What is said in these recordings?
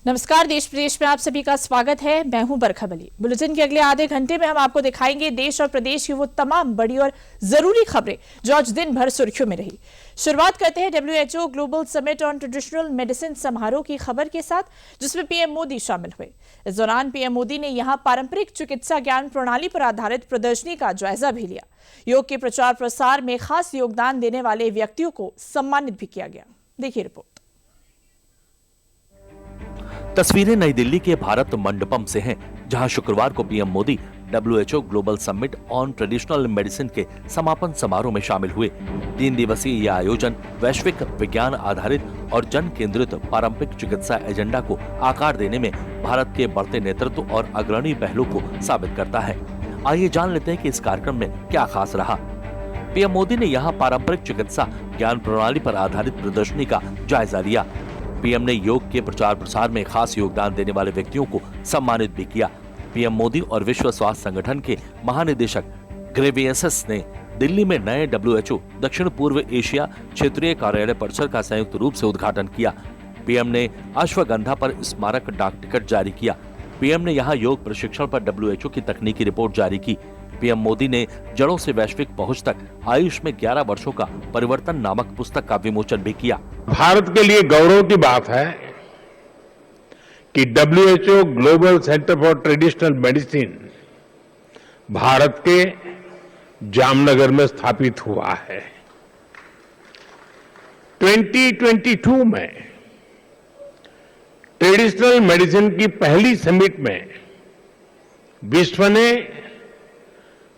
नमस्कार, देश प्रदेश में आप सभी का स्वागत है। मैं हूं बरखा बली। बुलेटिन के अगले आधे घंटे में हम आपको दिखाएंगे देश और प्रदेश की वो तमाम बड़ी और जरूरी खबरें जो आज दिन भर सुर्खियों में रही। शुरुआत करते हैं WHO global summit on traditional medicine समारोह की खबर के साथ, जिसमें पीएम मोदी शामिल हुए। इस दौरान पीएम मोदी ने यहां पारंपरिक चिकित्सा ज्ञान प्रणाली पर आधारित प्रदर्शनी का जायजा भी लिया। योग के प्रचार प्रसार में खास योगदान देने वाले व्यक्तियों को सम्मानित भी किया गया। देखिए रिपोर्ट। तस्वीरें नई दिल्ली के भारत मंडपम से हैं, जहां शुक्रवार को PM Modi WHO global summit on traditional medicine के समापन समारोह में शामिल हुए। 3 दिवसीय यह आयोजन वैश्विक विज्ञान आधारित और जन केंद्रित पारंपरिक चिकित्सा एजेंडा को आकार देने में भारत के बढ़ते नेतृत्व और अग्रणी पहलू को साबित करता है। आइए जान लेते हैं कि इस कार्यक्रम में क्या खास रहा। पीएम मोदी ने यहाँ पारंपरिक चिकित्सा ज्ञान प्रणाली पर आधारित प्रदर्शनी का जायजा लिया। पीएम ने योग के प्रचार प्रसार में खास योगदान देने वाले व्यक्तियों को सम्मानित भी किया। पीएम मोदी और विश्व स्वास्थ्य संगठन के महानिदेशक ग्रेवियसस ने दिल्ली में नए WHO दक्षिण पूर्व एशिया क्षेत्रीय कार्यालय परिसर का संयुक्त रूप से उद्घाटन किया। पीएम ने अश्वगंधा पर स्मारक डाक टिकट जारी किया। पीएम ने यहाँ योग प्रशिक्षण पर WHO की तकनीकी रिपोर्ट जारी की। पीएम मोदी ने जड़ों से वैश्विक पहुंच तक आयुष में 11 वर्षों का परिवर्तन नामक पुस्तक का विमोचन भी किया। भारत के लिए गौरव की बात है कि WHO global centre for traditional medicine Bharat के जामनगर में स्थापित हुआ है। 2022 में ट्रेडिशनल मेडिसिन की पहली समिट में विश्व ने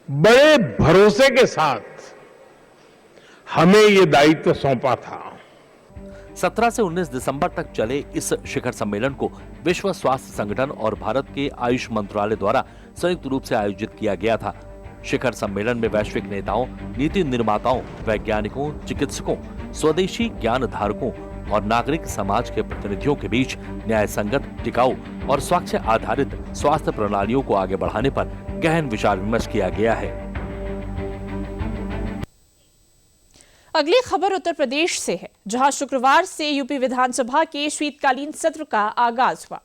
बड़े भरोसे के साथ हमें ये दायित्व सौंपा था। 17 से 19 दिसंबर तक चले इस शिखर सम्मेलन को विश्व स्वास्थ्य संगठन और भारत के आयुष मंत्रालय द्वारा संयुक्त रूप से आयोजित किया गया था। शिखर सम्मेलन में वैश्विक नेताओं, नीति निर्माताओं, वैज्ञानिकों, चिकित्सकों, स्वदेशी ज्ञान धारकों और नागरिक समाज के प्रतिनिधियों के बीच न्याय संगत, टिकाऊ और स्वास्थ्य आधारित स्वास्थ्य प्रणालियों को आगे बढ़ाने पर गहन विचार विमर्श किया गया है। अगली खबर उत्तर प्रदेश से है, जहां शुक्रवार से यूपी विधानसभा के शीतकालीन सत्र का आगाज हुआ।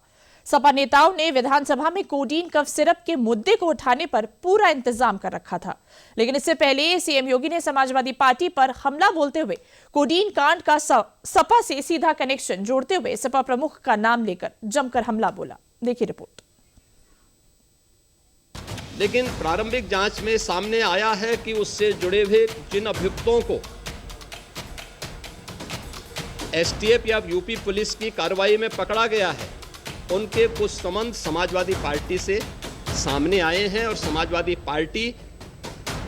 सपा नेताओं ने विधानसभा में कोडीन कफ सिरप के मुद्दे को उठाने पर पूरा इंतजाम कर रखा था, लेकिन इससे पहले सीएम योगी ने समाजवादी पार्टी पर हमला बोलते हुए कोडीन कांड का सपा से सीधा कनेक्शन जोड़ते हुए सपा प्रमुख का नाम लेकर जमकर हमला बोला। देखिए रिपोर्ट। लेकिन प्रारंभिक जांच में सामने आया है कि उससे जुड़े हुए जिन अभियुक्तों को एसटीएफ या यूपी पुलिस की कार्रवाई में पकड़ा गया है, उनके कुछ संबंध समाजवादी पार्टी से सामने आए हैं और समाजवादी पार्टी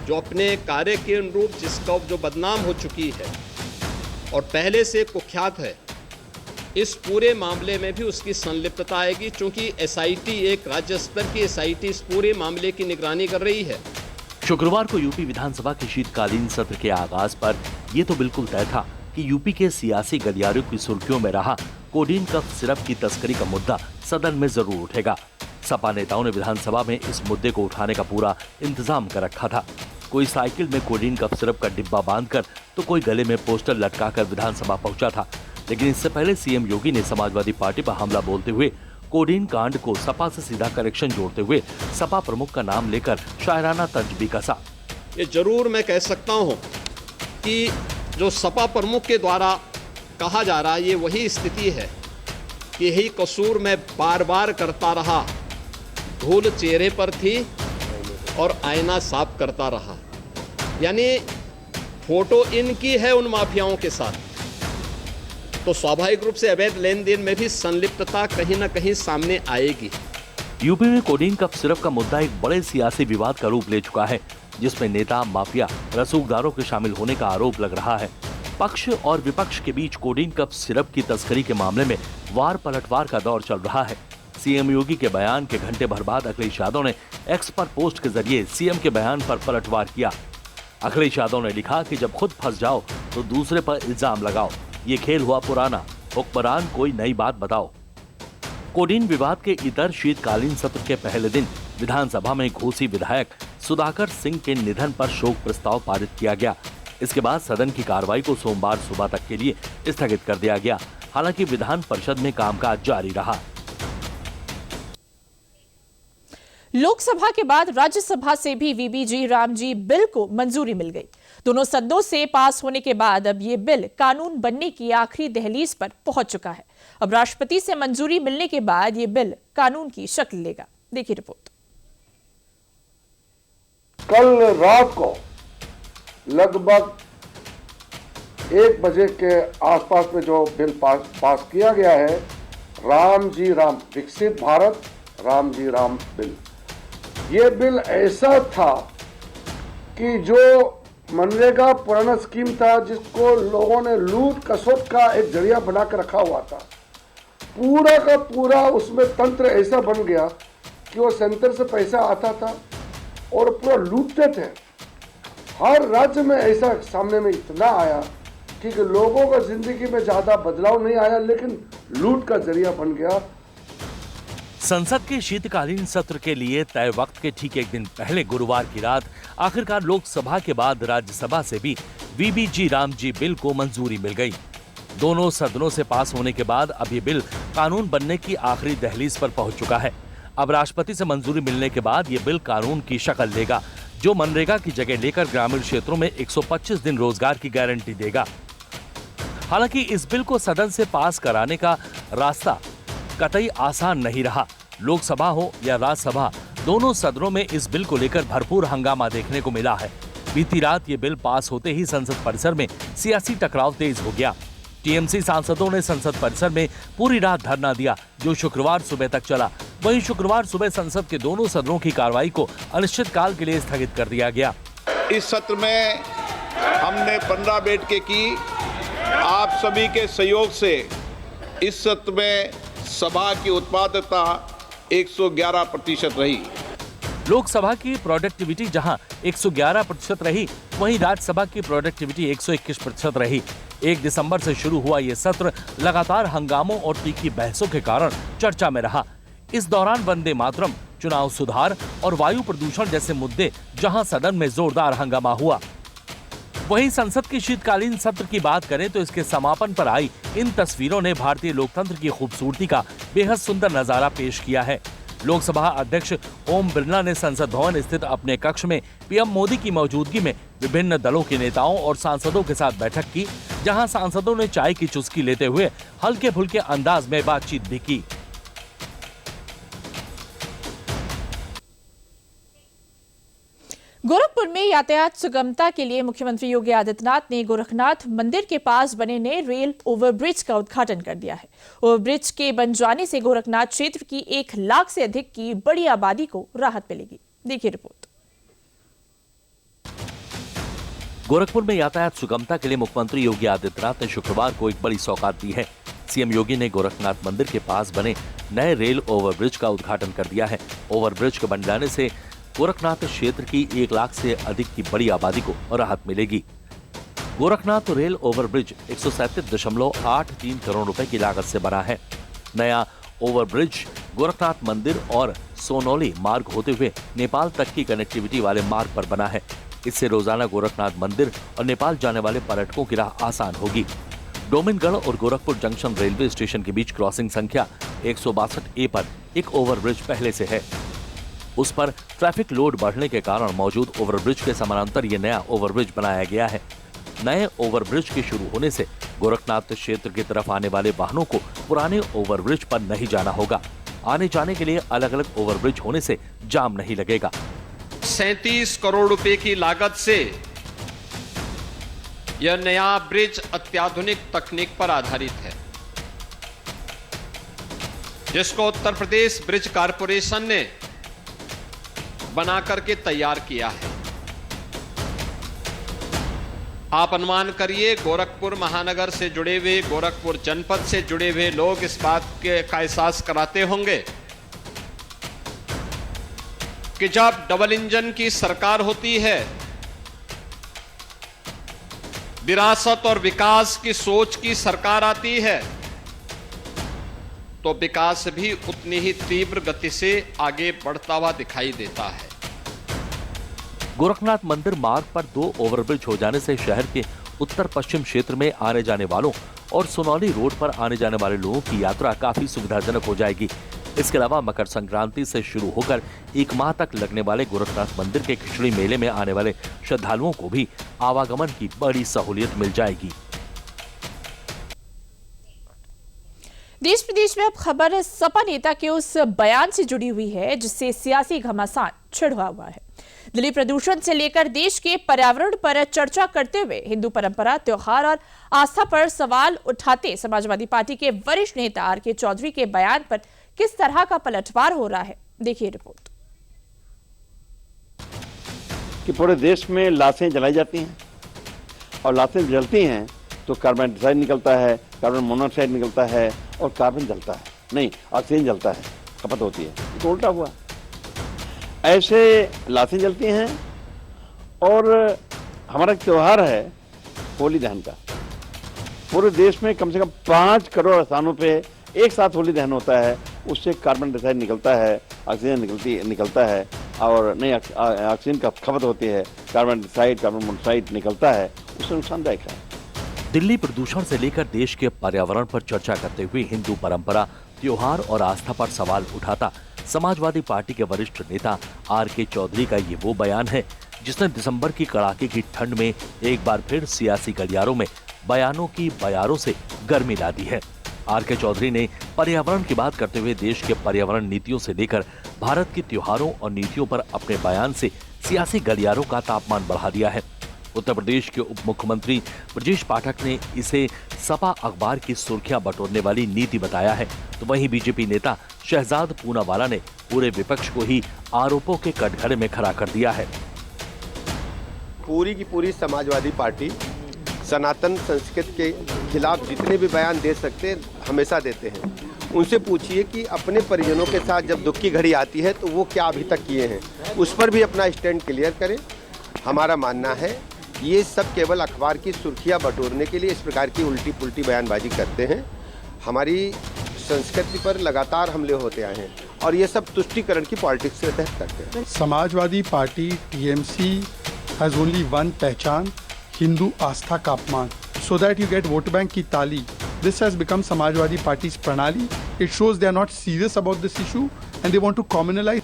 जो अपने कार्य के अनुरूप जिसका जो बदनाम हो चुकी है और पहले से कुख्यात है, इस पूरे मामले में भी उसकी संलिप्तता आएगी, क्योंकि एसआईटी एक राज्य स्तर की एसआईटी इस पूरे मामले की निगरानी कर रही है। शुक्रवार को यूपी विधानसभा के शीतकालीन सत्र के आगाज पर यह तो बिल्कुल तय था कि यूपी के सियासी गलियारों की सुर्खियों में रहा कोडीन कफ सिरप की तस्करी का मुद्दा सदन में जरूर उठेगा। सपा नेताओं ने विधानसभा में इस मुद्दे को उठाने का पूरा इंतजाम कर रखा था। कोई साइकिल में कोडीन कफ सिरप का डिब्बा बांधकर तो कोई गले में पोस्टर लटकाकर विधानसभा पहुंचा था। लेकिन इससे पहले सीएम योगी ने समाजवादी पार्टी पर हमला बोलते हुए कोडीन कांड को सपा से सीधा कनेक्शन जोड़ते हुए सपा प्रमुख का नाम लेकर शायराना तंज भी कसा। ये जरूर मैं कह सकता हूँ कि जो सपा प्रमुख के द्वारा कहा जा रहा है, ये वही स्थिति है कि यही कसूर मैं बार बार करता रहा, धूल चेहरे पर थी और आईना साफ करता रहा। यानी फोटो इनकी है उन माफियाओं के साथ, तो स्वाभाविक रूप से अवैध लेन देन में भी संलिप्तता कहीं ना कहीं सामने आएगी। यूपी में कोडीन कफ सिरप का मुद्दा एक बड़े सियासी विवाद का रूप ले चुका है, जिसमें नेता, माफिया, रसूखदारों के शामिल होने का आरोप लग रहा है। पक्ष और विपक्ष के बीच कोडीन कफ सिरप की तस्करी के मामले में वार पलटवार का दौर चल रहा है। सीएम योगी के बयान के घंटे भर बाद अखिलेश यादव ने एक्स पर पोस्ट के जरिए सीएम के बयान पर पलटवार किया। अखिलेश यादव ने लिखा कि जब खुद फंस जाओ तो दूसरे पर इल्जाम लगाओ, ये खेल हुआ पुराना, हुक्मरान कोई नई बात बताओ। कोडीन विवाद के इधर शीतकालीन सत्र के पहले दिन विधानसभा में घोसी विधायक सुधाकर सिंह के निधन पर शोक प्रस्ताव पारित किया गया। इसके बाद सदन की कार्रवाई को सोमवार सुबह तक के लिए स्थगित कर दिया गया। हालांकि विधान परिषद में कामकाज जारी रहा। लोकसभा के बाद राज्यसभा से भी वीबीजी रामजी बिल को मंजूरी मिल गई। दोनों सदनों से पास होने के बाद अब ये बिल कानून बनने की आखिरी दहलीज पर पहुंच चुका है। अब राष्ट्रपति से मंजूरी मिलने के बाद ये बिल कानून की शक्ल लेगा। देखिए रिपोर्ट। कल रात को लगभग 1 बजे के आसपास में जो बिल पास किया गया है, राम जी राम विकसित भारत राम जी राम बिल, ये बिल ऐसा था कि जो मनरेगा पुराना स्कीम था जिसको लोगों ने लूट खसोट का एक जरिया बनाकर रखा हुआ था, पूरा का पूरा उसमें तंत्र ऐसा बन गया कि वो सेंटर से पैसा आता था और पूरा लूटते थे। हर राज्य में ऐसा सामने में इतना आया कि लोगों का जिंदगी में ज्यादा बदलाव नहीं आया, लेकिन लूट का जरिया बन गया। संसद के शीतकालीन सत्र के लिए तय वक्त के ठीक एक दिन पहले गुरुवार की रात आखिरकार लोकसभा के बाद राज्यसभा से भी वीबीजी रामजी बिल को मंजूरी मिल गई। दोनों सदनों से पास होने के बाद अब ये बिल कानून बनने की आखिरी दहलीज पर पहुंच चुका है। अब राष्ट्रपति से मंजूरी मिलने के बाद ये बिल कानून की शक्ल लेगा, जो मनरेगा की जगह लेकर ग्रामीण क्षेत्रों में 125 दिन रोजगार की गारंटी देगा। हालांकि इस बिल को सदन से पास कराने का रास्ता कतई आसान नहीं रहा। लोकसभा हो या राज्यसभा, दोनों सदनों में इस बिल को लेकर भरपूर हंगामा देखने को मिला है। बीती रात ये बिल पास होते ही संसद परिसर में सियासी टकराव तेज हो गया। टीएमसी सांसदों ने संसद परिसर में पूरी रात धरना दिया, जो शुक्रवार सुबह तक चला। वहीं शुक्रवार सुबह संसद के दोनों सदनों की कार्रवाई को अनिश्चित काल के लिए स्थगित कर दिया गया। इस सत्र में हमने 15 बैठकें की। आप सभी के सहयोग से इस सत्र में सभा की उत्पादकता 111% रही। लोकसभा की प्रोडक्टिविटी जहां 111% रही, वहीं राज्यसभा की प्रोडक्टिविटी 121% रही। 1 दिसंबर से शुरू हुआ ये सत्र लगातार हंगामों और तीखी बहसों के कारण चर्चा में रहा। इस दौरान वंदे मातरम, चुनाव सुधार और वायु प्रदूषण जैसे मुद्दे जहां सदन में जोरदार हंगामा हुआ। वहीं संसद के शीतकालीन सत्र की बात करें तो इसके समापन पर आई इन तस्वीरों ने भारतीय लोकतंत्र की खूबसूरती का बेहद सुंदर नजारा पेश किया है। लोकसभा अध्यक्ष ओम बिरला ने संसद भवन स्थित अपने कक्ष में पीएम मोदी की मौजूदगी में विभिन्न दलों के नेताओं और सांसदों के साथ बैठक की, जहां सांसदों ने चाय की चुस्की लेते हुए हल्के फुल्के अंदाज में बातचीत भी की। गोरखपुर में यातायात सुगमता के लिए मुख्यमंत्री योगी आदित्यनाथ ने गोरखनाथ मंदिर के पास बने नए रेल ओवरब्रिज का उद्घाटन कर दिया है। ओवरब्रिज के बन जाने से गोरखनाथ क्षेत्र की 1 लाख से अधिक की बड़ी आबादी को राहत मिलेगी। देखिए रिपोर्ट। गोरखपुर में यातायात सुगमता के लिए मुख्यमंत्री योगी आदित्यनाथ ने शुक्रवार को एक बड़ी सौगात दी है। सीएम योगी ने गोरखनाथ मंदिर के पास बने नए रेल ओवरब्रिज का उद्घाटन कर दिया है। ओवरब्रिज के बन जाने से गोरखनाथ क्षेत्र की 1 लाख से अधिक की बड़ी आबादी को राहत मिलेगी। गोरखनाथ रेल ओवरब्रिज 137.83 करोड़ रुपए की लागत से बना है। नया ओवरब्रिज गोरखनाथ मंदिर और सोनौली मार्ग होते हुए नेपाल तक की कनेक्टिविटी वाले मार्ग पर बना है। इससे रोजाना गोरखनाथ मंदिर और नेपाल जाने वाले पर्यटकों की राह आसान होगी। डोमिनगढ़ और गोरखपुर जंक्शन रेलवे स्टेशन के बीच क्रॉसिंग संख्या 162A पर एक ओवरब्रिज पहले से है। उस पर ट्रैफिक लोड बढ़ने के कारण मौजूद ओवरब्रिज के समानांतर ये नया ओवरब्रिज बनाया गया है। नए ओवरब्रिज के शुरू होने से गोरखनाथ क्षेत्र की तरफ आने वाले वाहनों को पुराने ओवरब्रिज पर नहीं जाना होगा। आने जाने के लिए अलग अलग ओवरब्रिज होने से जाम नहीं लगेगा। 37 करोड़ रुपए की लागत से यह नया ब्रिज अत्याधुनिक तकनीक पर आधारित है, जिसको उत्तर प्रदेश ब्रिज कारपोरेशन ने बना करके तैयार किया है। आप अनुमान करिए, गोरखपुर महानगर से जुड़े हुए, गोरखपुर जनपद से जुड़े हुए लोग इस बात का एहसास कराते होंगे कि जब डबल इंजन की सरकार होती है, विरासत और विकास की सोच की सरकार आती है, तो विकास भी उतनी ही तीव्र गति से आगे बढ़ता हुआ दिखाई देता है। गोरखनाथ मंदिर मार्ग पर 2 ओवरब्रिज हो जाने से शहर के उत्तर पश्चिम क्षेत्र में आने जाने वालों और सोनौली रोड पर आने जाने वाले लोगों की यात्रा काफी सुविधाजनक हो जाएगी। इसके अलावा मकर संक्रांति से शुरू होकर 1 माह तक लगने वाले गोरखनाथ मंदिर के खिचड़ी मेले में आने वाले श्रद्धालुओं को भी आवागमन की बड़ी सहूलियत मिल जाएगी। देश प्रदेश में अब खबर सपा नेता के उस बयान से जुड़ी हुई है जिससे सियासी घमासान छिड़ा हुआ है। दिल्ली प्रदूषण से लेकर देश के पर्यावरण पर चर्चा करते हुए हिंदू परंपरा, त्योहार और आस्था पर सवाल उठाते समाजवादी पार्टी के वरिष्ठ नेता आर.के. चौधरी के बयान पर किस तरह का पलटवार हो रहा है, देखिए रिपोर्ट। कि पूरे देश में लाशें जलाई जाती हैं और लाशें जलती हैं तो कार्बन डाइऑक्साइड निकलता है, कार्बन मोनोऑक्साइड निकलता है और कार्बन जलता है, नहीं ऑक्सीजन जलता है, खपत होती है। तो उल्टा हुआ, ऐसे लाशें जलती हैं और हमारा त्योहार है होली दहन का। पूरे देश में कम से कम 5 करोड़ स्थानों पे एक साथ होली दहन होता है, उससे कार्बन डाइऑक्साइड निकलता है, ऑक्सीजन निकलता है और नहीं ऑक्सीजन का खपत होती है, कार्बन डाइऑक्साइड, कार्बन मोनोऑक्साइड निकलता है, उससे नुकसानदायक है। दिल्ली प्रदूषण से लेकर देश के पर्यावरण पर चर्चा करते हुए हिंदू परंपरा, त्योहार और आस्था पर सवाल उठाता समाजवादी पार्टी के वरिष्ठ नेता आर.के. चौधरी का ये वो बयान है जिसने दिसंबर की कड़ाके की ठंड में एक बार फिर सियासी गलियारों में बयानों की बयारों से गर्मी ला दी है। आर.के. चौधरी ने पर्यावरण की बात करते हुए देश के पर्यावरण नीतियों से लेकर भारत के त्योहारों और नीतियों पर अपने बयान से सियासी गलियारों का तापमान बढ़ा दिया है। उत्तर प्रदेश के उप मुख्यमंत्री ब्रजेश पाठक ने इसे सपा अखबार की सुर्खियां बटोरने वाली नीति बताया है, तो वहीं बीजेपी नेता शहजाद पूनावाला ने पूरे विपक्ष को ही आरोपों के कटघरे में खड़ा कर दिया है। पूरी की पूरी समाजवादी पार्टी सनातन संस्कृति के खिलाफ जितने भी बयान दे सकते हैं हमेशा देते हैं। उनसे पूछिए कि अपने परिजनों के साथ जब दुख की घड़ी आती है तो वो क्या अभी तक किए हैं, उस पर भी अपना स्टैंड क्लियर करें। हमारा मानना है ये सब केवल अखबार की सुर्खियां बटोरने के लिए इस प्रकार की उल्टी पुल्टी बयानबाजी करते हैं। हमारी संस्कृति पर लगातार हमले होते आए हैं और ये सब तुष्टीकरण की पॉलिटिक्स के तहत करते हैं। Samajwadi Party TMC has only one पहचान, हिंदू आस्था का अपमान, so that you get vote bank की ताली। This has become Samajwadi party's प्रणाली। It shows they are not serious about this issue and they want to communalise.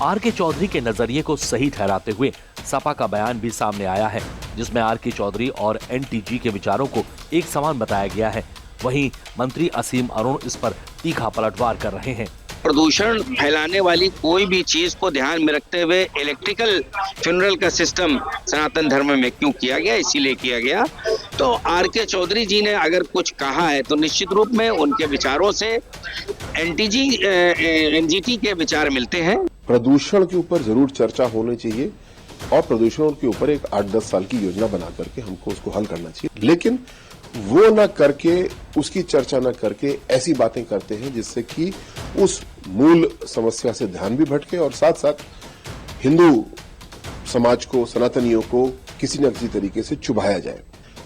RK. Chaudhary के नजरिए को सही ठहराते हुए सपा का बयान भी सामने आया है जिसमें आर.के. चौधरी और एनटीजी के विचारों को एक समान बताया गया है। वहीं मंत्री असीम अरुण इस पर तीखा पलटवार कर रहे हैं। प्रदूषण फैलाने वाली कोई भी चीज को ध्यान में रखते हुए इलेक्ट्रिकल फ्यूनरल का सिस्टम सनातन धर्म में क्यों किया गया, इसीलिए किया गया। तो आर.के. चौधरी जी ने अगर कुछ कहा है तो निश्चित रूप में उनके विचारों से एनजीटी के विचार मिलते हैं। प्रदूषण के ऊपर जरूर चर्चा होनी चाहिए और प्रदूषण के ऊपर एक 8-10 साल की योजना बना करके हमको उसको हल करना चाहिए, लेकिन वो न करके, उसकी चर्चा न करके ऐसी बातें करते हैं जिससे कि उस मूल समस्या से ध्यान भी भटके और साथ साथ हिंदू समाज को, सनातनियों को किसी न किसी तरीके से चुभाया जाए।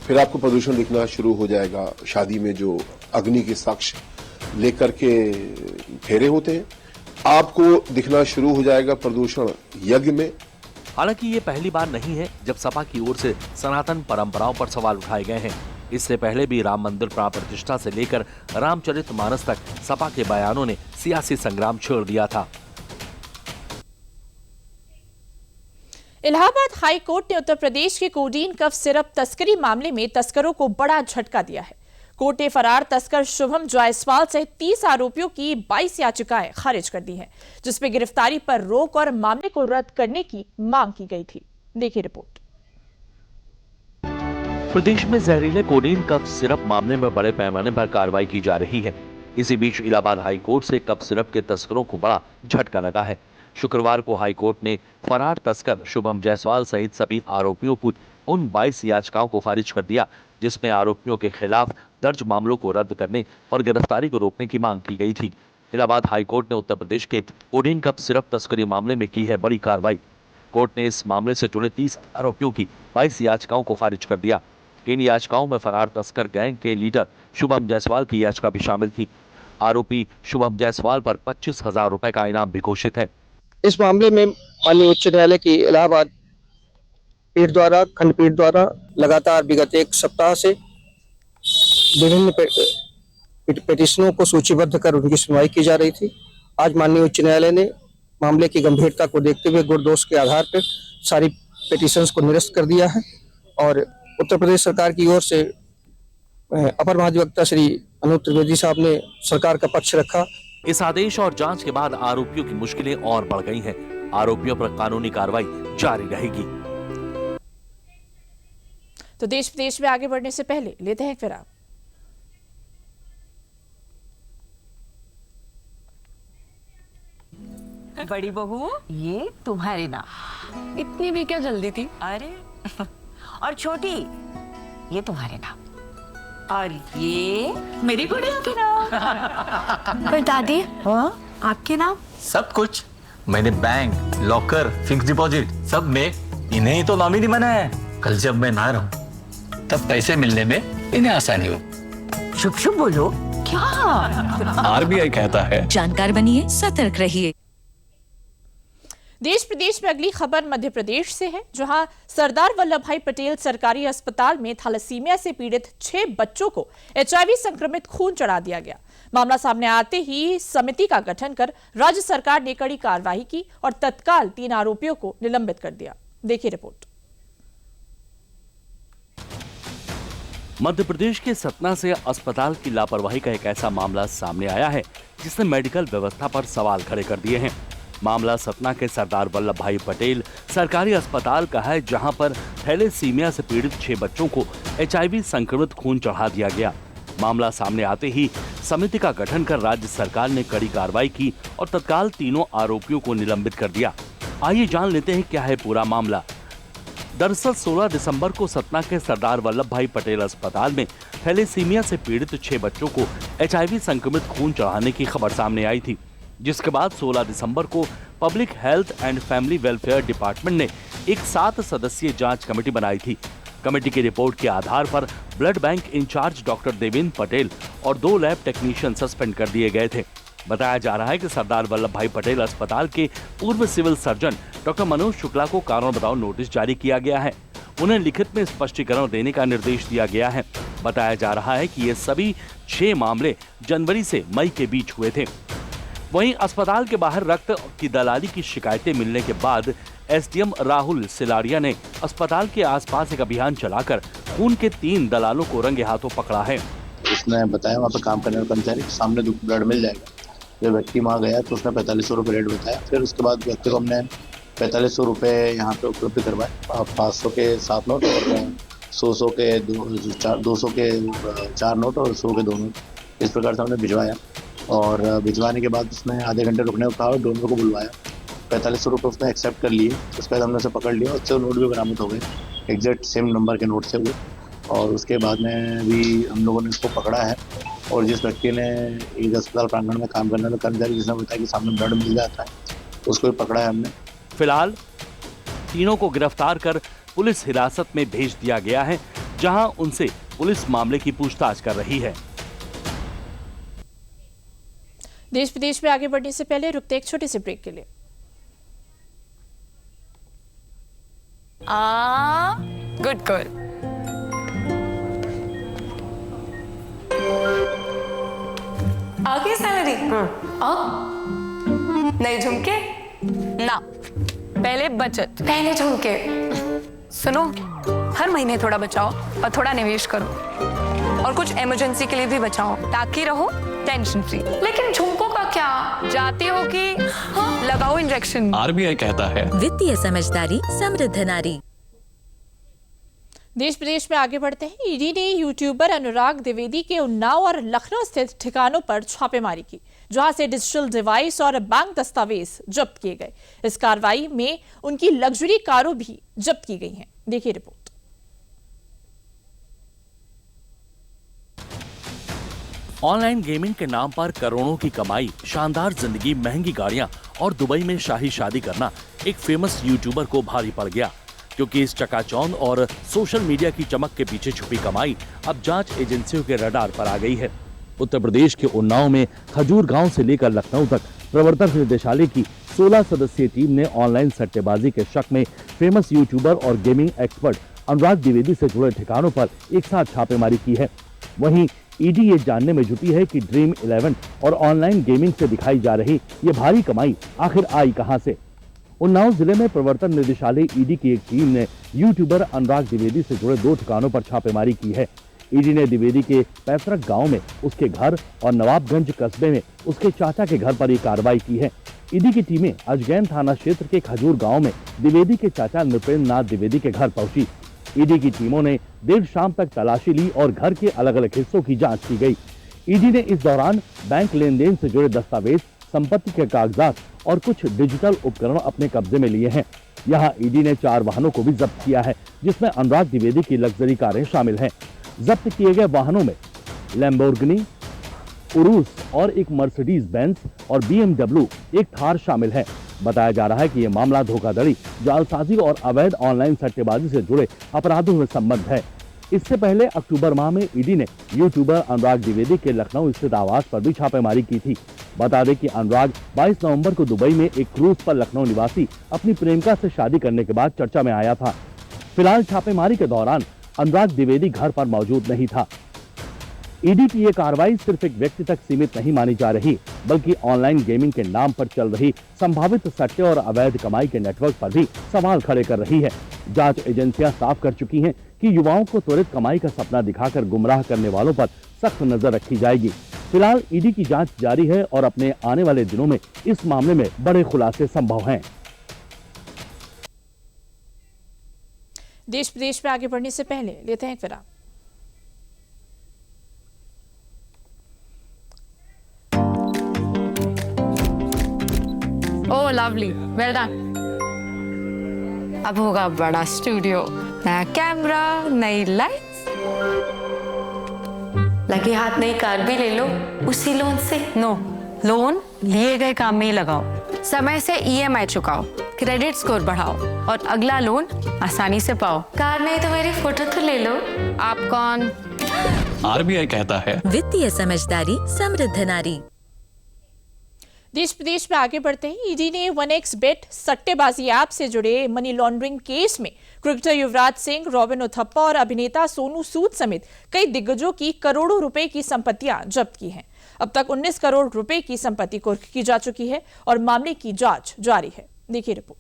फिर आपको प्रदूषण दिखना शुरू हो जाएगा शादी में जो अग्नि के साक्ष्य लेकर के फेरे होते हैं, आपको दिखना शुरू हो जाएगा प्रदूषण यज्ञ में। हालांकि ये पहली बार नहीं है जब सपा की ओर से सनातन परंपराओं पर सवाल उठाए गए हैं। इससे पहले भी राम मंदिर प्राण प्रतिष्ठा से लेकर रामचरितमानस तक सपा के बयानों ने सियासी संग्राम छेड़ दिया था। इलाहाबाद हाई कोर्ट ने उत्तर प्रदेश के कोडीन कफ सिरप तस्करी मामले में तस्करों को बड़ा झटका दिया है। कोर्ट ने फरार तस्कर शुभम जायसवाल सहित 30 आरोपियों की 22 याचिकाएं खारिज कर दी हैं, जिसमें गिरफ्तारी पर रोक और मामले को रद्द करने की मांग की गई थी। देखिए रिपोर्ट। प्रदेश में जहरीले कोडीन कफ सिरप मामले में बड़े पैमाने पर कार्रवाई की जा रही है। इसी बीच इलाहाबाद हाई कोर्ट से कफ सिरप के तस्करों को बड़ा झटका लगा है। शुक्रवार को हाई कोर्ट ने फरार तस्कर शुभम जायसवाल सहित सभी आरोपियों की उन 22 याचिकाओं को खारिज कर दिया जिसमें आरोपियों के खिलाफ दर्ज मामलों को रद्द करने और गिरफ्तारी को रोकने की मांग की गई थी। इलाहाबाद हाई कोर्ट ने उत्तर प्रदेश के कोडीन कफ सिरप तस्करी मामले में की है बड़ी कार्रवाई। कोर्ट ने इस मामले से जुड़े 30 आरोपियों की 22 याचिकाओं को खारिज कर दिया। इन याचिकाओं में फरार तस्कर गैंग के लीडर शुभम जायसवाल की याचिका भी शामिल थी। आरोपी शुभम जायसवाल पर 25,000 रुपए का इनाम भी घोषित है। इस मामले में माननीय उच्च न्यायालय की इलाहाबाद पीठ द्वारा खंडपीठ द्वारा लगातार विगत एक सप्ताह से विभिन्न पिटीशनों को सूचीबद्ध कर उनकी सुनवाई की जा रही थी। आज माननीय उच्च न्यायालय ने मामले की गंभीरता को देखते हुए गुण दोष के आधार पर सारी पिटीशंस को निरस्त कर दिया है और उत्तर प्रदेश सरकार की ओर से अपर महाधिवक्ता श्री अनूप त्रिवेदी साहब ने सरकार का पक्ष रखा। इस आदेश और जांच के बाद आरोपियों की मुश्किलें और बढ़ गई हैं। आरोपियों पर कानूनी कार्रवाई जारी रहेगी। तो देश विदेश में आगे बढ़ने से पहले लेते हैं एक विराम। बड़ी बहू, ये तुम्हारे नाम। इतनी भी क्या जल्दी थी? अरे और छोटी, ये तुम्हारे नाम। और ये मेरी गुड़िया के नाम। पर दादी, हाँ आपके नाम? सब कुछ मैंने बैंक, लॉकर, फिक्स डिपॉजिट सब में इन्हें ही तो नॉमिनी बनाया है। कल जब मैं ना रहूं तब पैसे मिलने में इन्हें आसानी हो। शुभ शुभ बोलो। क्या? आरबीआई कहता है जानकार बनिए, सतर्क रहिए। देश प्रदेश में अगली खबर मध्य प्रदेश से है, जहां सरदार वल्लभ भाई पटेल सरकारी अस्पताल में थैलेसीमिया से पीड़ित 6 बच्चों को HIV संक्रमित खून चढ़ा दिया गया। मामला सामने आते ही समिति का गठन कर राज्य सरकार ने कड़ी कार्रवाई की और तत्काल 3 आरोपियों को निलंबित कर दिया। देखिए रिपोर्ट। मध्य प्रदेश के सतना से अस्पताल की लापरवाही का एक ऐसा मामला सामने आया है जिसने मेडिकल व्यवस्था पर सवाल खड़े कर दिए हैं। मामला सतना के सरदार वल्लभ भाई पटेल सरकारी अस्पताल का है, जहां पर थैलेसीमिया से पीड़ित 6 बच्चों को HIV संक्रमित खून चढ़ा दिया गया। मामला सामने आते ही समिति का गठन कर राज्य सरकार ने कड़ी कार्रवाई की और तत्काल 3 आरोपियों को निलंबित कर दिया। आइए जान लेते हैं क्या है पूरा मामला। दरअसल 16 दिसंबर को सतना के सरदार वल्लभ भाई पटेल अस्पताल में थैलेसीमिया से पीड़ित 6 बच्चों को HIV संक्रमित खून चढ़ाने की खबर सामने आई थी, जिसके बाद 16 दिसंबर को public health and family welfare department ने एक 7 सदस्यीय जांच कमेटी बनाई थी। कमेटी की रिपोर्ट के आधार पर blood bank incharge doctor Devendra Patel और 2 लैब टेक्नीशियन सस्पेंड कर दिए गए थे। बताया जा रहा है कि सरदार वल्लभ भाई पटेल अस्पताल के पूर्व civil surgeon doctor Manoj Shukla को कारण बताओ नोटिस जारी किया गया है। उन्हें लिखित में स्पष्टीकरण देने का निर्देश दिया गया है। बताया जा रहा है कि ये सभी 6 मामले जनवरी से मई के बीच हुए थे। वहीं अस्पताल के बाहर रक्त की दलाली की शिकायतें मिलने के बाद एसडीएम राहुल सिलारिया ने अस्पताल के आसपास एक अभियान चलाकर खून के 3 दलालों को रंगे हाथों पकड़ा है। उसने बताया वहाँ पे काम करने वाले कर्मचारी सामने ब्लड मिल जाएगा। जब व्यक्ति वहाँ गया तो उसने 4500 रुपये रेट बताया। फिर उसके बाद व्यक्ति को हमने 4500 रुपये यहाँ पे उपलब्ध करवाए। 500 के 7 नोट और 100 के 200 के 4 नोट और 100 के 2 नोट, इस प्रकार से हमने भिजवाया। और भिजवाने के बाद उसने आधे घंटे रुकने को कहा और डोनर को बुलवाया। 4500 रुपये उसने एक्सेप्ट कर लिए। उसके बाद हमने उसे पकड़ लिया, उससे नोट भी बरामद हो गए, एग्जैक्ट सेम नंबर के नोट से हुए। और उसके बाद में भी हम लोगों ने इसको पकड़ा है। और जिस व्यक्ति ने एक अस्पताल प्रांगण में काम करने वाले कर्मचारी जिसने बताया कि सामने ब्लड मिल जाता है, उसको भी पकड़ा है हमने। फिलहाल तीनों को गिरफ्तार कर पुलिस हिरासत में भेज दिया गया है, जहां उनसे पुलिस मामले की पूछताछ कर रही है। देश विदेश में आगे बढ़ने से पहले रुकते एक छोटे से ब्रेक के लिए। Good girl. आगे सैलरी नए झुमके ना, पहले बचत, पहले झुमके। सुनो, हर महीने थोड़ा बचाओ और थोड़ा निवेश करो और कुछ इमरजेंसी के लिए भी बचाओ ताकि रहो टेंशन फ्री। लेकिन झुमकों का क्या, जाती हो कि लगाओ इंजेक्शन। आरबीआई कहता है वित्तीय समझदारी समृद्ध नारी। देश प्रदेश में आगे बढ़ते हैं। ईडी ने यूट्यूबर अनुराग द्विवेदी के उन्नाव और लखनऊ स्थित ठिकानों पर छापेमारी की, जहां से डिजिटल डिवाइस और बैंक दस्तावेज जब्त किए गए। इस कार्रवाई में उनकी लग्जरी कारों भी जब्त की गई हैं। देखिए रिपोर्ट। ऑनलाइन गेमिंग के नाम पर करोड़ों की कमाई, शानदार जिंदगी, महंगी गाड़ियां और दुबई में शाही शादी करना एक फेमस यूट्यूबर को भारी पड़ गया, क्योंकि इस चकाचौंध और सोशल मीडिया की चमक के पीछे छुपी कमाई अब जांच एजेंसियों के रडार पर आ गई है। उत्तर प्रदेश के उन्नाव में खजूर गांव से लेकर लखनऊ तक प्रवर्तन निदेशालय की 16 सदस्यीय टीम ने ऑनलाइन सट्टेबाजी के शक में फेमस यूट्यूबर और गेमिंग एक्सपर्ट अनुराग द्विवेदी से जुड़े ठिकानों पर एक साथ छापेमारी की है। वहीं ईडी ये जानने में जुटी है कि ड्रीम 11 और ऑनलाइन गेमिंग से दिखाई जा रही ये भारी कमाई आखिर आई कहां से। उन्नाव जिले में प्रवर्तन निदेशालय ईडी की एक टीम ने यूट्यूबर अनुराग द्विवेदी से जुड़े 2 ठिकानों पर छापेमारी की है। ईडी ने द्विवेदी के पैतृक गांव में उसके घर और नवाबगंज कस्बे में उसके चाचा के घर पर यह कार्रवाई की है। ईडी की टीमें अजगैन थाना क्षेत्र के खजूर गांव में द्विवेदी के चाचा नृपेंद्र नाथ द्विवेदी के घर पहुंची। ईडी की टीमों ने देर शाम तक तलाशी ली और घर के अलग अलग हिस्सों की जांच की गई। ईडी ने इस दौरान बैंक लेन देन से जुड़े दस्तावेज, संपत्ति के कागजात और कुछ डिजिटल उपकरण अपने कब्जे में लिए हैं। यहाँ ईडी ने 4 वाहनों को भी जब्त किया है, जिसमें अनुराग द्विवेदी की लग्जरी कारें शामिल हैं। जब्त किए गए वाहनों में लैम्बोर्गिनी, उरूस और एक मर्सिडीज बेंज और BMW, एक थार शामिल है। बताया जा रहा है कि यह मामला धोखाधड़ी, जालसाजी और अवैध ऑनलाइन सट्टेबाजी से जुड़े अपराधों में संबद्ध है। इससे पहले अक्टूबर माह में ईडी ने यूट्यूबर अनुराग द्विवेदी के लखनऊ स्थित आवास पर भी छापेमारी की थी। बता दें कि अनुराग 22 नवंबर को दुबई में एक क्रूज पर लखनऊ निवासी अपनी प्रेमिका से शादी करने के बाद चर्चा में आया था। फिलहाल छापेमारी के दौरान अनुराग द्विवेदी घर पर मौजूद नहीं था। ईडी की ये कार्रवाई सिर्फ एक व्यक्ति तक सीमित नहीं मानी जा रही, बल्कि ऑनलाइन गेमिंग के नाम पर चल रही संभावित सट्टे और अवैध कमाई के नेटवर्क पर भी सवाल खड़े कर रही है। जांच एजेंसियां साफ कर चुकी हैं कि युवाओं को त्वरित कमाई का सपना दिखाकर गुमराह करने वालों पर सख्त नजर रखी जाएगी। फिलहाल ईडी की जांच जारी है और अपने आने वाले दिनों में इस मामले में बड़े खुलासे संभव हैं। देश प्रदेश में आगे बढ़ने से पहले लेते हैं एक विराम। ओह लवली, वेल डन। अब होगा बड़ा स्टूडियो, नया कैमरा, नई लाइट्स, लगे हाथ नई कार भी ले लो उसी लोन से। नो, लोन लिए गए काम में ही लगाओ, समय से EMI चुकाओ, क्रेडिट स्कोर बढ़ाओ और अगला लोन आसानी से पाओ। कार नहीं तो मेरी फोटो तो ले लो। आप कौन? RBI कहता है वित्तीय समझदारी समृद्ध नारी। देश प्रदेश में आगे बढ़ते हैं। ईडी ने 1xBet सट्टेबाजी ऐप से जुड़े मनी लॉन्ड्रिंग केस में क्रिकेटर युवराज सिंह, रॉबिन उथप्पा और अभिनेता सोनू सूद समेत कई दिग्गजों की करोड़ों रुपए की संपत्तियां जब्त की हैं। अब तक 19 करोड़ रुपए की संपत्ति कुर्क की जा चुकी है और मामले की जांच जारी है। देखिए रिपोर्ट।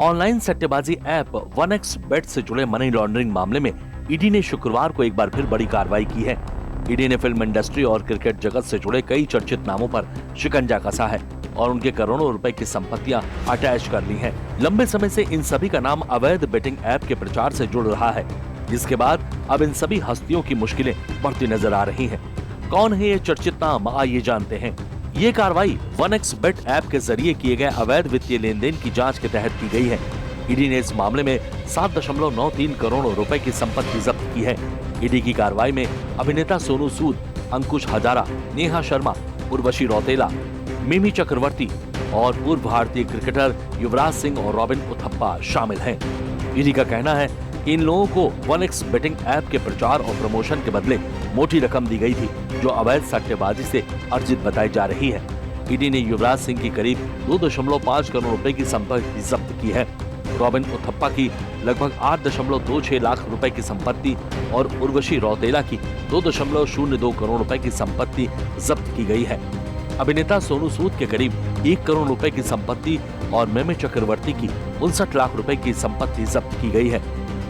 ऑनलाइन सट्टेबाजी ऐप 1xBet से जुड़े मनी लॉन्ड्रिंग मामले में ईडी ने शुक्रवार को एक बार फिर बड़ी कार्रवाई की है। ईडी ने फिल्म इंडस्ट्री और क्रिकेट जगत से जुड़े कई चर्चित नामों पर शिकंजा कसा है और उनके करोड़ों रुपए की संपत्तियां अटैच कर ली हैं। लंबे समय से इन सभी का नाम अवैध बेटिंग ऐप के प्रचार से जुड़ रहा है, जिसके बाद अब इन सभी हस्तियों की मुश्किलें बढ़ती नजर आ रही हैं। कौन है ये चर्चित नाम, आइए जानते हैं। ये कार्रवाई 1xBet ऐप के जरिए किए गए अवैध वित्तीय लेन देन की जाँच के तहत की गई है। ईडी ने इस मामले में 7.93 करोड़ रुपए की संपत्ति जब्त की है। ईडी की कार्रवाई में अभिनेता सोनू सूद, अंकुश हजारा, नेहा शर्मा, उर्वशी रौतेला, मिमी चक्रवर्ती और पूर्व भारतीय क्रिकेटर युवराज सिंह और रॉबिन उथप्पा शामिल हैं। ईडी का कहना है कि इन लोगों को 1xBetting ऐप के प्रचार और प्रमोशन के बदले मोटी रकम दी गई थी, जो अवैध सट्टेबाजी से अर्जित बताई जा रही है। ईडी ने युवराज सिंह की करीब 2.5 करोड़ रुपए की संपत्ति जब्त की है। रॉबिन उथप्पा की लगभग 8.26 लाख रुपए की संपत्ति और उर्वशी रौतेला की 2.02 करोड़ रुपए की संपत्ति जब्त की गई है। अभिनेता सोनू सूद के करीब 1 करोड़ रुपए की संपत्ति और मिमी चक्रवर्ती की 59 लाख रुपए की संपत्ति जब्त की गई है।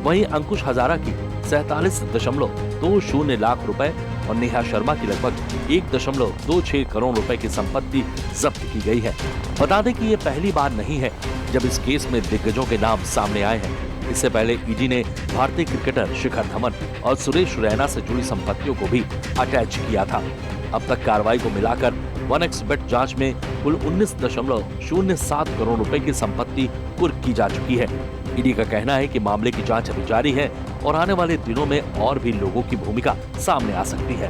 वहीं अंकुश हजारा की 47.20 लाख रुपए और नेहा शर्मा की लगभग 1.26 करोड़ रुपए की संपत्ति जब्त की गई है। बता दें कि ये पहली बार नहीं है जब इस केस में दिग्गजों के नाम सामने आए हैं। इससे पहले ईडी ने भारतीय क्रिकेटर शिखर धवन और सुरेश रैना से जुड़ी संपत्तियों को भी अटैच किया था। अब तक कार्रवाई को मिलाकर 1xBet जांच में कुल 19.07 करोड़ रुपए की संपत्ति कुर्क की जा चुकी है। ईडी का कहना है कि मामले की जांच अभी जारी है और आने वाले दिनों में और भी लोगों की भूमिका सामने आ सकती है।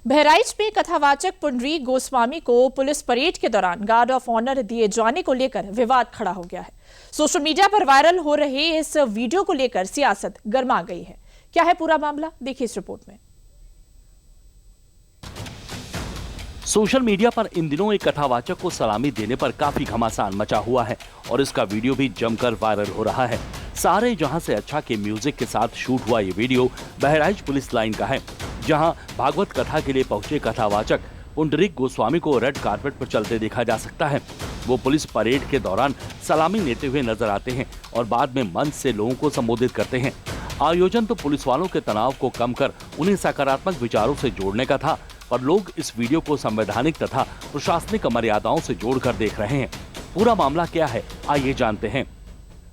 बहराइच में कथावाचक पुंडरीक गोस्वामी को पुलिस परेड के दौरान गार्ड ऑफ ऑनर दिए जाने को लेकर विवाद खड़ा हो गया है। सोशल मीडिया पर वायरल हो रहे इस वीडियो को लेकर सियासत गर्मा गई है। क्या है पूरा मामला, देखिए इस रिपोर्ट में। सोशल मीडिया पर इन दिनों एक कथावाचक को सलामी देने पर काफी घमासान मचा हुआ है और इसका वीडियो भी जमकर वायरल हो रहा है। सारे जहां से अच्छा के म्यूजिक के साथ शूट हुआ ये वीडियो बहराइच पुलिस लाइन का है, जहां भागवत कथा के लिए पहुंचे कथावाचक पुंडरीक गोस्वामी को रेड कारपेट पर चलते देखा जा सकता है। वो पुलिस परेड के दौरान सलामी लेते हुए नजर आते हैं और बाद में मंच से लोगों को संबोधित करते हैं। आयोजन तो पुलिस वालों के तनाव को कम कर उन्हें सकारात्मक विचारों से जोड़ने का था, पर लोग इस वीडियो को संवैधानिक तथा प्रशासनिक मर्यादाओं से जोड़कर देख रहे हैं। पूरा मामला क्या है, आइए जानते हैं।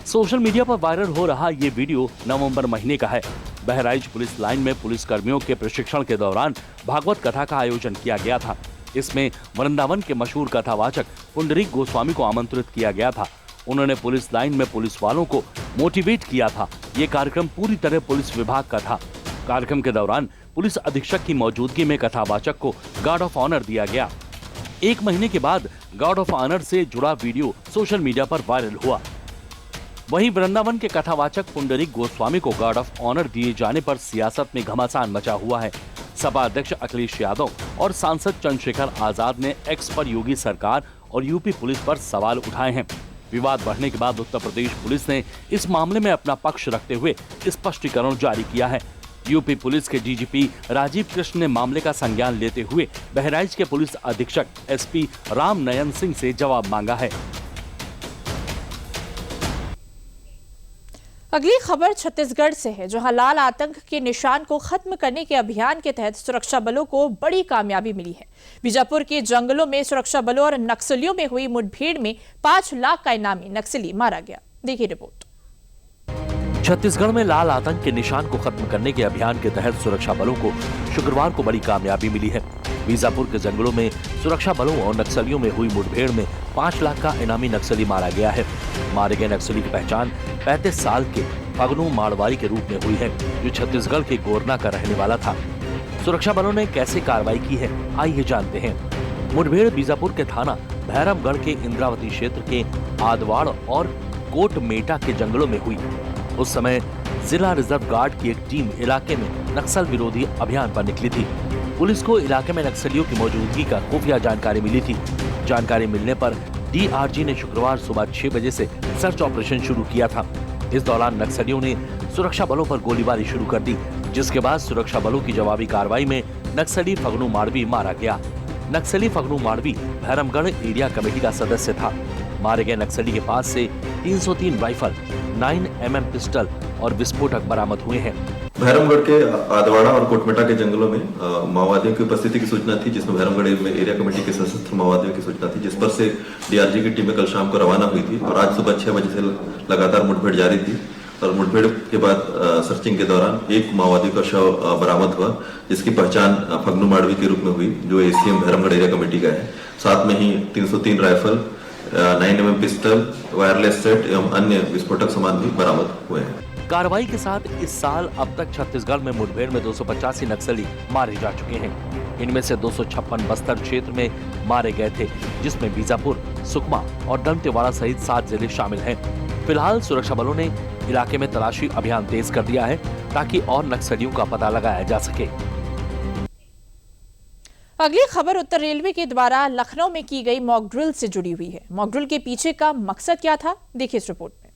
सोशल मीडिया पर वायरल हो रहा ये वीडियो नवंबर महीने का है। बहराइच पुलिस लाइन में पुलिस कर्मियों के प्रशिक्षण के दौरान भागवत कथा का आयोजन किया गया था। इसमें वृंदावन के मशहूर कथावाचक पुंडरीक गोस्वामी को आमंत्रित किया गया था। उन्होंने पुलिस लाइन में पुलिस वालों को मोटिवेट किया था। ये कार्यक्रम पूरी तरह पुलिस विभाग का था। कार्यक्रम के दौरान पुलिस अधीक्षक की मौजूदगी में कथावाचक को गार्ड ऑफ ऑनर दिया गया। एक महीने के बाद गार्ड ऑफ ऑनर से जुड़ा वीडियो सोशल मीडिया पर वायरल हुआ। वहीं वृंदावन के कथावाचक पुंडरीक गोस्वामी को गार्ड ऑफ ऑनर दिए जाने पर सियासत में घमासान मचा हुआ है। सपा अध्यक्ष अखिलेश यादव और सांसद चंद्रशेखर आजाद ने एक्स पर योगी सरकार और यूपी पुलिस पर सवाल उठाए हैं। विवाद बढ़ने के बाद उत्तर प्रदेश पुलिस ने इस मामले में अपना पक्ष रखते हुए स्पष्टीकरण जारी किया है। यूपी पुलिस के डीजीपी राजीव कृष्ण ने मामले का संज्ञान लेते हुए बहराइच के पुलिस अधीक्षक एसपी राम नयन सिंह से जवाब मांगा है। अगली खबर छत्तीसगढ़ से है, जहां लाल आतंक के निशान को खत्म करने के अभियान के तहत सुरक्षा बलों को बड़ी कामयाबी मिली है। बीजापुर के जंगलों में सुरक्षा बलों और नक्सलियों में हुई मुठभेड़ में 5 लाख का इनामी नक्सली मारा गया। देखिए रिपोर्ट। छत्तीसगढ़ में लाल आतंक के निशान को खत्म करने के अभियान के तहत सुरक्षा बलों को शुक्रवार को बड़ी कामयाबी मिली है। बीजापुर के जंगलों में सुरक्षा बलों और नक्सलियों में हुई मुठभेड़ में 5 लाख का इनामी नक्सली मारा गया है। मारे गए नक्सली की पहचान 35 साल के फगनू मारवाड़ी के रूप में हुई है, जो छत्तीसगढ़ के गोरना का रहने वाला था। सुरक्षा बलों ने कैसे कार्रवाई की है, आइए जानते हैं। मुठभेड़ बीजापुर के थाना भैरमगढ़ के इंद्रावती क्षेत्र के आदवाड़ और कोटमेटा के जंगलों में हुई। उस समय जिला रिजर्व गार्ड की एक टीम इलाके में नक्सल विरोधी अभियान पर निकली थी। पुलिस को इलाके में नक्सलियों की मौजूदगी का खुफिया जानकारी मिली थी। जानकारी मिलने पर डीआरजी ने शुक्रवार सुबह 6 बजे से सर्च ऑपरेशन शुरू किया था। इस दौरान नक्सलियों ने सुरक्षा बलों पर गोलीबारी शुरू कर दी, जिसके बाद सुरक्षा बलों की जवाबी कार्रवाई में नक्सली फगनू माड़वी मारा गया। नक्सली फगनू माड़वी भैरमगढ़ एरिया कमेटी का सदस्य था। मारे गए नक्सली के पास से 303 राइफल, 9mm पिस्टल और विस्फोटक बरामद हुए हैं। भैरमगढ़ के आदवाड़ा और कोटमेटा के जंगलों में माओवादियों की उपस्थिति की सूचना थी, जिसमें भैरमगढ़ एरिया कमेटी के सशस्त्र माओवादियों की सूचना थी, जिस पर से डीआरजी की टीमें कल शाम को रवाना हुई थी और आज सुबह 6 बजे से लगातार मुठभेड़ जारी थी। और मुठभेड़ के बाद सर्चिंग के दौरान एक माओवादी का शव बरामद हुआ, जिसकी पहचान फगनू माड़वी के रूप में हुई, जो एसीएम भैरमगढ़ एरिया कमेटी का है। साथ में ही 303 rifle, 9mm pistol, wireless set एवं अन्य विस्फोटक सामान भी बरामद हुए हैं। कार्रवाई के साथ इस साल अब तक छत्तीसगढ़ में मुठभेड़ में 285 नक्सली मारे जा चुके हैं। इनमें से 256 बस्तर क्षेत्र में मारे गए थे, जिसमें बीजापुर, सुकमा और दंतेवाड़ा सहित 7 जिले शामिल हैं। फिलहाल सुरक्षा बलों ने इलाके में तलाशी अभियान तेज कर दिया है, ताकि और नक्सलियों का पता लगाया जा सके। अगली खबर उत्तर रेलवे के द्वारा लखनऊ में की गई मॉक ड्रिल से जुड़ी हुई है। मॉक ड्रिल के पीछे का मकसद क्या था, देखिए इस रिपोर्ट में।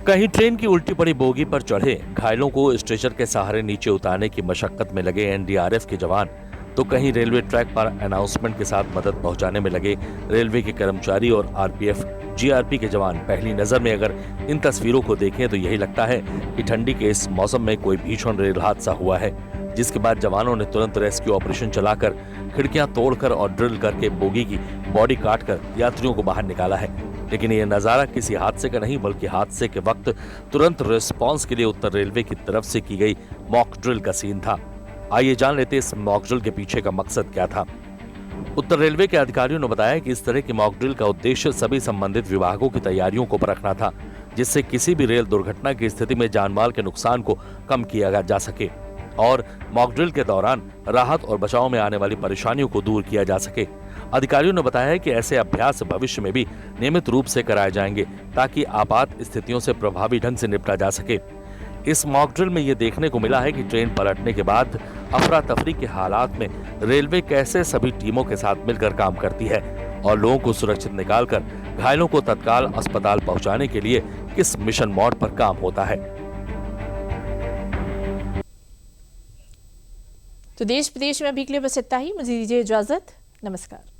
कहीं ट्रेन की उल्टी पड़ी बोगी पर चढ़े घायलों को स्ट्रेचर के सहारे नीचे उतारने की मशक्कत में लगे एनडीआरएफ के जवान, तो कहीं रेलवे ट्रैक पर अनाउंसमेंट के साथ मदद पहुंचाने में लगे रेलवे के कर्मचारी और आरपीएफ, जीआरपी के जवान। पहली नजर में अगर इन तस्वीरों को देखें तो यही लगता है कि ठंडी के इस मौसम में कोई भीषण रेल हादसा हुआ है, जिसके बाद जवानों ने तुरंत रेस्क्यू ऑपरेशन चलाकर खिड़कियां तोड़कर और ड्रिल करके बोगी की बॉडी काटकर यात्रियों को बाहर निकाला है। लेकिन यह नजारा किसी हादसे का नहीं, बल्कि हादसे के वक्त तुरंत रिस्पांस के लिए उत्तर रेलवे की तरफ से की गई मॉक ड्रिल का सीन था। आइए जान लेते इस मॉक ड्रिल के पीछे का मकसद क्या था। उत्तर रेलवे के अधिकारियों ने बताया कि इस तरह की मॉक ड्रिल का उद्देश्य सभी संबंधित विभागों की तैयारियों को परखना था, जिससे किसी भी रेल दुर्घटना की स्थिति में जानमाल के नुकसान को कम किया जा सके और मॉक ड्रिल के दौरान राहत और बचाव में आने वाली परेशानियों को दूर किया जा सके। अधिकारियों ने बताया कि ऐसे अभ्यास भविष्य में भी नियमित रूप से कराए जाएंगे, ताकि आपात स्थितियों से प्रभावी ढंग से निपटा जा सके। इस मॉक ड्रिल में ये देखने को मिला है कि ट्रेन पलटने के बाद अफरा तफरी के हालात में रेलवे कैसे सभी टीमों के साथ मिलकर काम करती है और लोगों को सुरक्षित निकालकर घायलों को तत्काल अस्पताल पहुंचाने के लिए किस मिशन मोड पर काम होता है। तो देश प्रदेश में अभी के लिए बस इतना ही। मुझे दीजिए इजाजत। नमस्कार।